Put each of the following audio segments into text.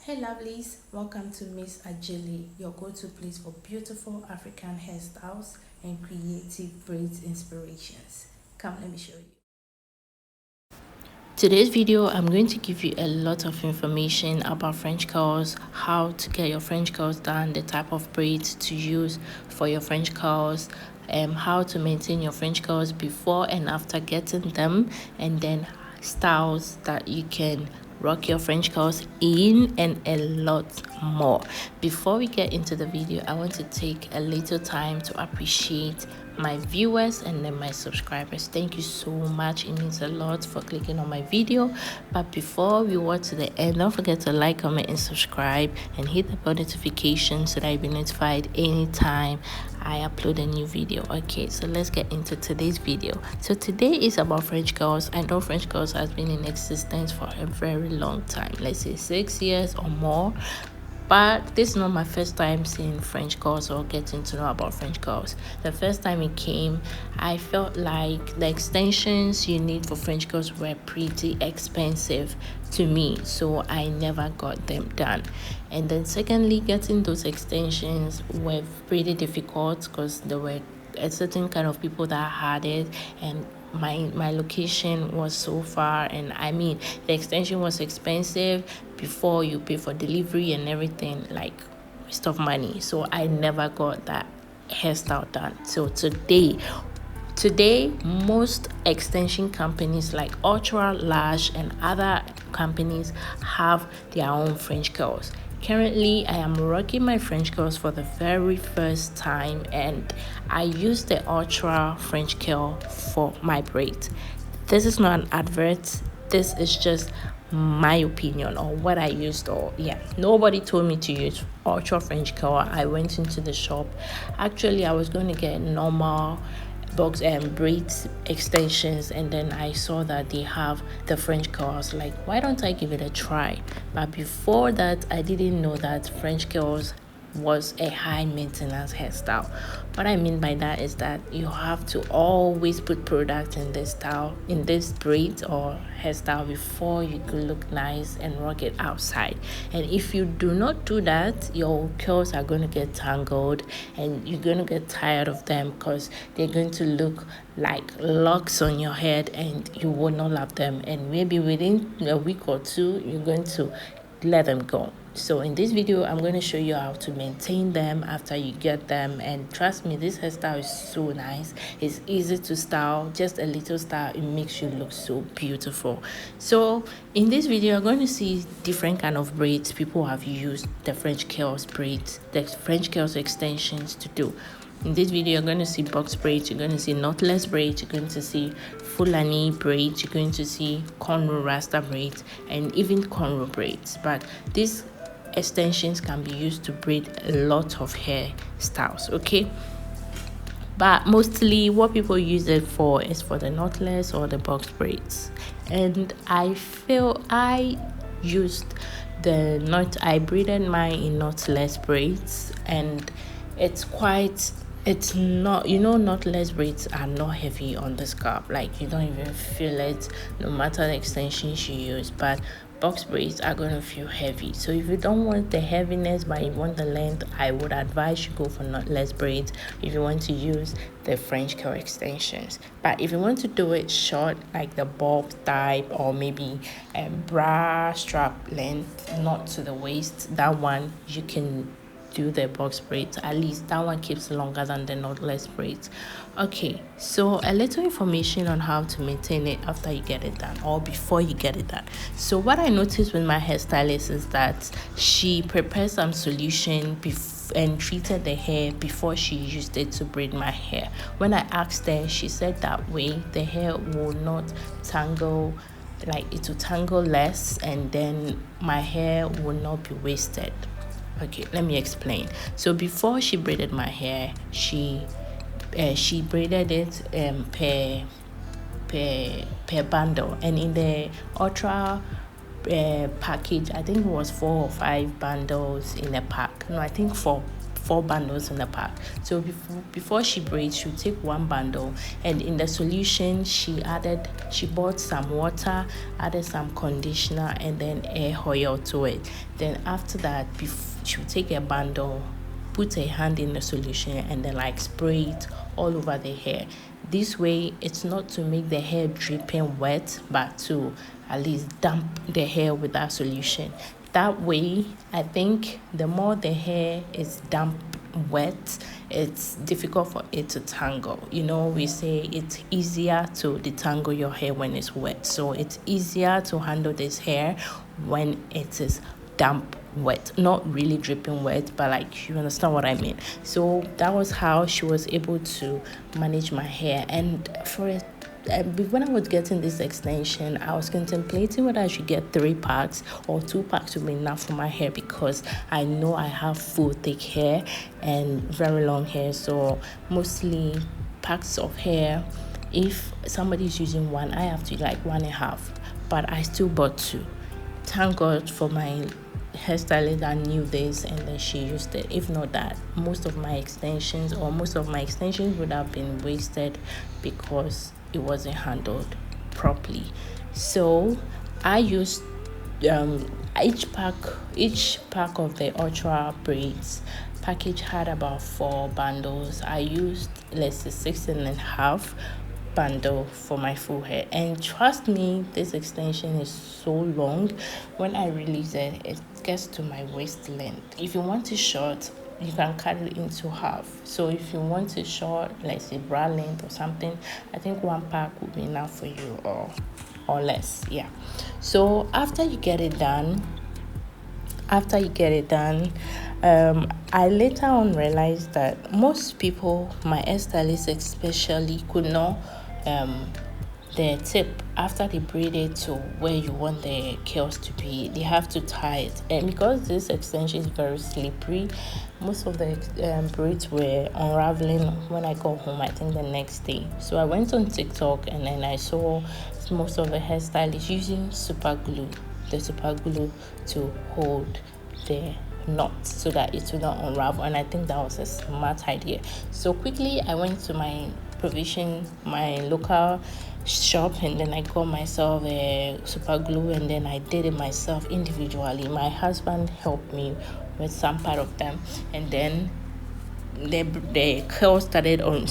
Hey lovelies, welcome to Miss Ajili, your go-to place for beautiful African hairstyles and creative braids inspirations. Come, let me show you. Today's video, I'm going to give you a lot of information about French curls, how to get your French curls done, the type of braids to use for your French curls, how to maintain your French curls before and after getting them, and then styles that you can rock your French curls in, and a lot more. Before we get into the video, I want to take a little time to appreciate my viewers and then my subscribers. Thank you so much. It means a lot for clicking on my video. But before we watch to the end, don't forget to like, comment, and subscribe, and hit the bell notification so that you'll be notified anytime I upload a new video. Okay, so let's get into today's video. So today is about French curls. I know French curls has been in existence for a very long time, let's say 6 years or more. But this is not my first time seeing French curls or getting to know about French curls. The first time it came, I felt like the extensions you need for French curls were pretty expensive to me, so I never got them done. And then secondly, getting those extensions were pretty difficult because there were a certain kind of people that had it, and my location was so far, and I mean the extension was expensive before you pay for delivery and everything, like waste of money. So I never got that hairstyle done. So today most extension companies like Ultra Lash and other companies have their own French curls. Currently, I am rocking my French curls for the very first time, and I use the Ultra French curl for my braids. This is not an advert. This is just my opinion or what I used. Or yeah, nobody told me to use Ultra French curl. I went into the shop. Actually, I was going to get normal box and braids extensions, and then I saw that they have the French curl. I was like, why don't I give it a try? But before that, I didn't know that French curls was a high maintenance hairstyle. What I mean by that is that you have to always put product in this style, in this braid or hairstyle, before you could look nice and rock it outside. And if you do not do that, your curls are going to get tangled and you're going to get tired of them because they're going to look like locks on your head and you will not love them, and maybe within a week or two you're going to let them go. So in this video, I'm going to show you how to maintain them after you get them, and trust me, this hairstyle is so nice. It's easy to style, just a little style, it makes you look so beautiful. So in this video, you're going to see different kind of braids people have used the French curls braids, the French curls extensions to do. In this video, you're going to see box braids, you're going to see knotless braids, you're going to see Fulani braids, you're going to see cornrow rasta braids, and even cornrow braids. But these extensions can be used to braid a lot of hair styles, okay? But mostly what people use it for is for the knotless or the box braids. And I feel I used I braided mine in knotless braids, and it's not, knotless braids are not heavy on the scalp, like you don't even feel it no matter the extensions you use. But box braids are going to feel heavy, so if you don't want the heaviness but you want the length, I would advise you go for knotless braids if you want to use the French curl extensions. But if you want to do it short, like the bob type, or maybe a bra strap length, not to the waist, that one you can do the box braids. At least that one keeps longer than the knotless braids. Okay, so a little information on how to maintain it after you get it done or before you get it done. So what I noticed with my hairstylist is that she prepared some solution and treated the hair before she used it to braid my hair. When I asked her, she said that way the hair will not tangle, like it will tangle less, and then my hair will not be wasted. Okay, let me explain. So before she braided my hair, she braided it per bundle, and in the Ultra package, I think it was 4 or 5 bundles in a pack. No, I think 4 4 bundles in the pack. So before she braids, she'll take 1 bundle, and in the solution she bought some water, added some conditioner, and then hair oil to it. Then after that, she'll take a bundle, put a hand in the solution, and then like spray it all over the hair. This way, it's not to make the hair dripping wet, but to at least damp the hair with that solution. That way, I think the more the hair is damp wet, it's difficult for it to tangle. You know, we say it's easier to detangle your hair when it's wet. So it's easier to handle this hair when it is damp wet, not really dripping wet, but like, you understand what I mean. So that was how she was able to manage my hair. And for it, when I was getting this extension, I was contemplating whether I should get 3 packs or 2 packs would be enough for my hair, because I know I have full thick hair and very long hair. So mostly packs of hair, if somebody's using 1, I have to like 1.5, but I still bought 2. Thank God for my hairstylist that knew this, and then she used it. If not that, most of my extensions would have been wasted because it wasn't handled properly. So I used each pack of the Ultra Braids package had about 4 bundles. I used, let's say, 6.5 bundle for my full hair, and trust me, this extension is so long. When I release it, it gets to my waist length. If you want it short, you can cut it into half. So if you want it short, let's say bra length or something, I think 1 pack would be enough for you, or less. Yeah. So after you get it done, I later on realized that most people, my hairstylists especially, could know the tip after they braid it to where you want the curls to be. They have to tie it, and because this extension is very slippery, most of the braids were unraveling when I got home, I think the next day. So I went on TikTok, and then I saw most of the hairstylists using the super glue to hold the knot so that it will not unravel, and I think that was a smart idea. So quickly I went to my local shop, and then I got myself a super glue, and then I did it myself individually. My husband helped me with some part of them, and then the curls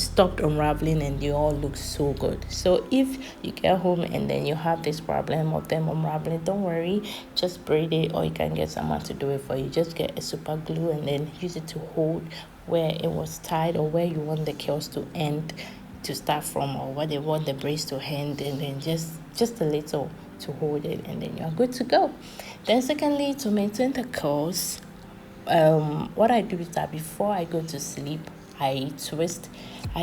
stopped unraveling, and they all look so good. So if you get home and then you have this problem of them unraveling, don't worry, just braid it, or you can get someone to do it for you. Just get a super glue and then use it to hold where it was tied, or where you want the curls to end to start from, or where they want the braids to end, and then just a little to hold it, and then you're good to go. Then secondly, to maintain the curls, what I do is that before I go to sleep, I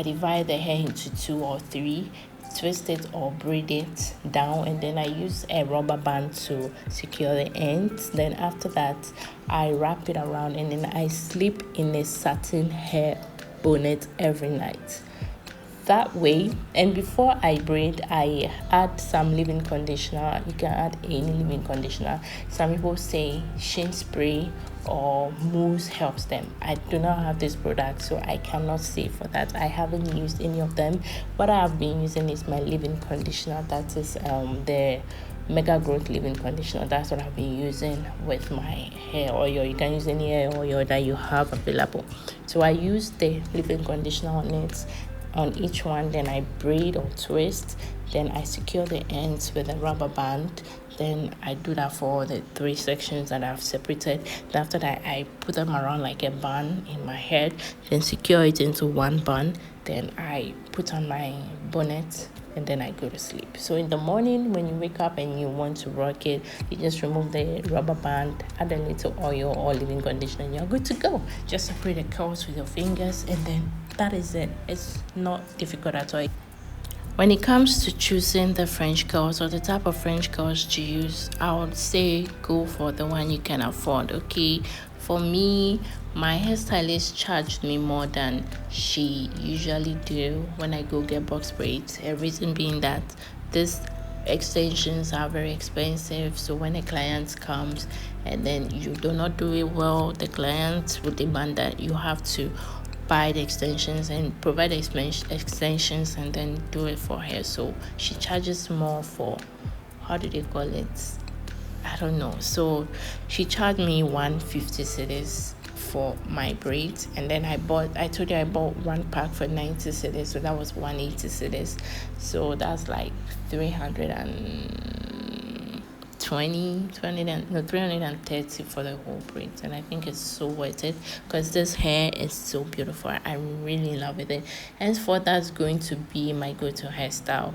divide the hair into 2 or 3, twist it or braid it down, and then I use a rubber band to secure the ends. Then after that, I wrap it around, and then I sleep in a satin hair bonnet every night. That way, and before I braid, I add some leave-in conditioner. You can add any leave-in conditioner. Some people say shin spray or mousse helps them. I do not have this product, so I cannot say for that. I haven't used any of them. What I have been using is my leave-in conditioner. That is the Mega Growth leave-in conditioner. That's what I've been using with my hair oil. You can use any hair oil that you have available. So I use the leave-in conditioner on each one, then I braid or twist, then I secure the ends with a rubber band. Then I do that for the 3 sections that I've separated. Then after that, I put them around like a bun in my head, then secure it into 1 bun. Then I put on my bonnet, and then I go to sleep. So in the morning, when you wake up and you want to rock it, you just remove the rubber band, add a little oil or leave-in conditioner, and you're good to go. Just separate the curls with your fingers, and then that is it. It's not difficult at all. When it comes to choosing the French curls or the type of French curls to use, I would say go for the one you can afford, okay? For me, my hairstylist charged me more than she usually do when I go get box braids. A reason being that these extensions are very expensive, so when a client comes and then you do not do it well, the client will demand that you have to buy the extensions and provide extensions and then do it for her. So she charges more for, how do they call it, I don't know. So she charged me 150 cedis for my braids, and then I told you I bought one pack for 90 cedis, so that was 180 cedis. So that's like 330 for the whole braids, and I think it's so worth it because this hair is so beautiful. I really love it. Henceforth, that's going to be my go-to hairstyle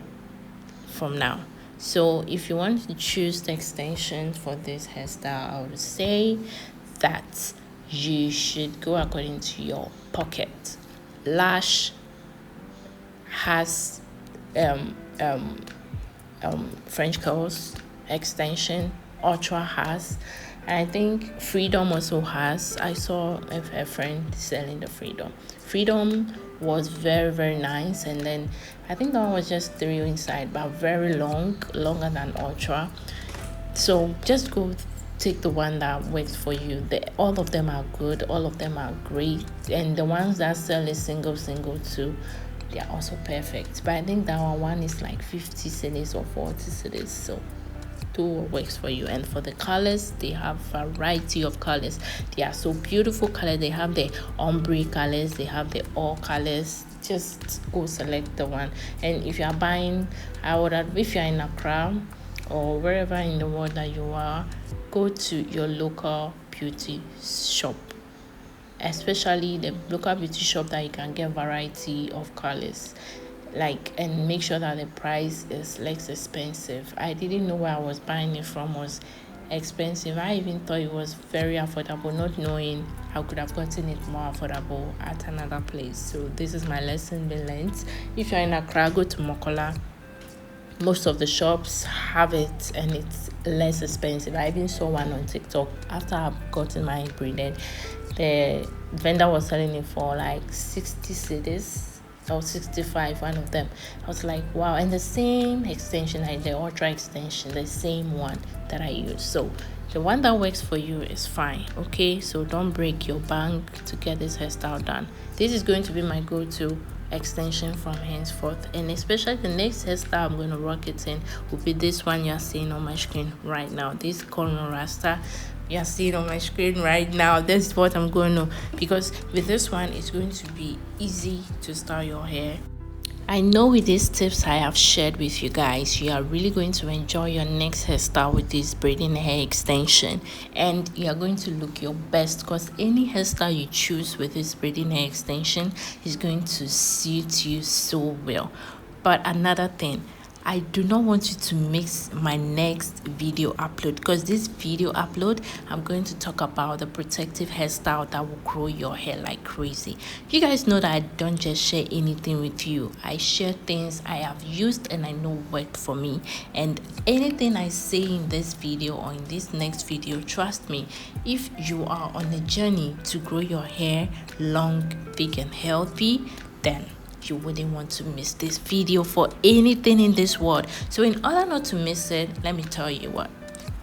from now. So if you want to choose the extension for this hairstyle, I would say that you should go according to your pocket. Lash has French curls extension, Ultra has, and I think Freedom also has. I saw FFrench selling the Freedom was very nice, and then I think that one was just 3 inside, but very longer than Ultra. So just go take the one that works for you. All of them are good, all of them are great, and the ones that sell is single too, they are also perfect. But I think that one is like 50 cedis or 40 cedis, so do what works for you. And for the colors, they have a variety of colors. They are so beautiful colors. They have the ombre colors, they have the all colors. Just go select the one. And if you are buying, if you're in Accra or wherever in the world that you are, go to your local beauty shop, especially the local beauty shop that you can get variety of colors, and make sure that the price is less expensive. I didn't know where I was buying it from was expensive. I even thought it was very affordable, not knowing I could have gotten it more affordable at another place. So this is my lesson being learned. If you're in Accra, go to Mokola. Most of the shops have it and it's less expensive. I even saw one on TikTok after I've gotten my braided. The vendor was selling it for like 60 cedis or 65, one of them. I was like, wow. And the same extension, like the Ultra extension, the same one that I use. So the one that works for you is fine, okay? So don't break your bank to get this hairstyle done. This is going to be my go-to extension from henceforth, and especially the next hairstyle I'm going to rock it in will be this one you're seeing on my screen right now. This corner rasta you're seeing on my screen right now, this is what I'm going to, because with this one it's going to be easy to style your hair. I know with these tips I have shared with you guys, you are really going to enjoy your next hairstyle with this braiding hair extension, and you are going to look your best because any hairstyle you choose with this braiding hair extension is going to suit you so well. But another thing, I do not want you to miss my next video upload, because this video upload I'm going to talk about the protective hairstyle that will grow your hair like crazy. You guys know that I don't just share anything with you. I share things I have used and I know worked for me, and anything I say in this video or in this next video, trust me, if you are on a journey to grow your hair long, thick and healthy, then you wouldn't want to miss this video for anything in this world. So in order not to miss it, let me tell you what,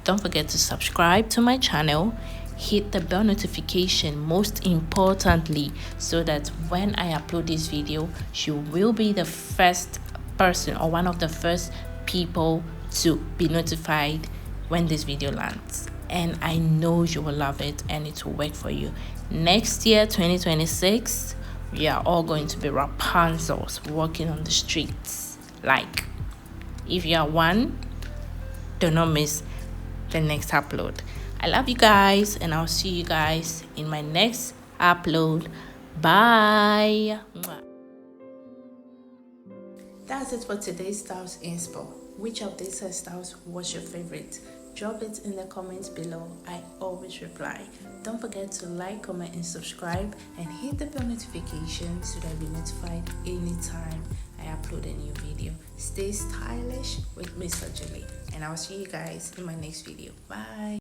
don't forget to subscribe to my channel, hit the bell notification most importantly, so that when I upload this video, you will be the first person or one of the first people to be notified when this video lands. And I know you will love it and it will work for you. Next year, 2026, we are all going to be Rapunzels walking on the streets. Like, if you are one, do not miss the next upload. I love you guys, and I'll see you guys in my next upload. Bye. That's it for today's Styles Inspo. Which of these hairstyles was your favorite? Drop it in the comments below. I always reply. Don't forget to like, comment and subscribe, and hit the bell notification so that you'll be notified anytime I upload a new video. Stay stylish with Mr. Julie, and I'll see you guys in my next video. Bye.